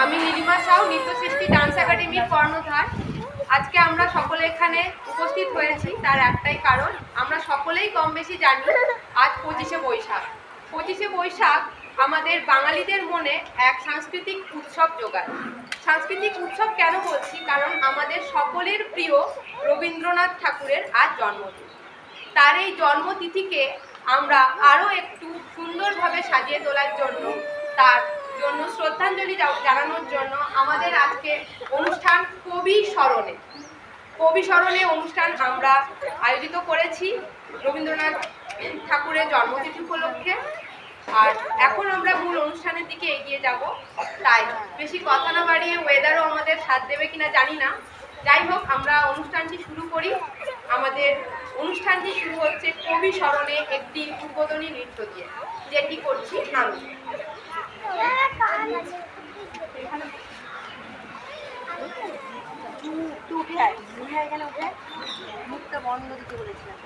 আমি নীলিমা সাউ, নৃত্যসৃষ্টি ডান্স একাডেমির কর্ণধার। আজকে আমরা সকলে এখানে উপস্থিত হয়েছি তার একটাই কারণ, আমরা সকলেই কম বেশি জানি আজ 25শে বৈশাখ। 25শে বৈশাখ আমাদের বাঙালিদের মনে এক সাংস্কৃতিক উৎসব যোগায়। সাংস্কৃতিক উৎসব কেন বলছি, কারণ আমাদের সকলের প্রিয় রবীন্দ্রনাথ ঠাকুরের আজ জন্মদিন। তার এই জন্মতিথিকে আমরা আরও একটু সুন্দরভাবে সাজিয়ে তোলার জন্য, তার জন্য শ্রদ্ধাঞ্জলি জানানোর জন্য আমাদের আজকে অনুষ্ঠান কবি স্মরণে অনুষ্ঠান আমরা আয়োজিত করেছি রবীন্দ্রনাথ ঠাকুরের জন্মতিথি উপলক্ষে। আর এখন আমরা মূল অনুষ্ঠানের দিকে এগিয়ে যাব, তাই বেশি কথা না বাড়িয়ে ওয়েদারও আমাদের সাথ দেবে কিনা জানি না। যাই হোক, আমরা অনুষ্ঠানটি শুরু করি। আমাদের অনুষ্ঠানটি শুরু হচ্ছে কবি স্মরণে একটি উদ্বোধনী নৃত্য দিয়ে, যেটি করছি আমি। মুখটা বন্ধ দিতে বলেছিলাম।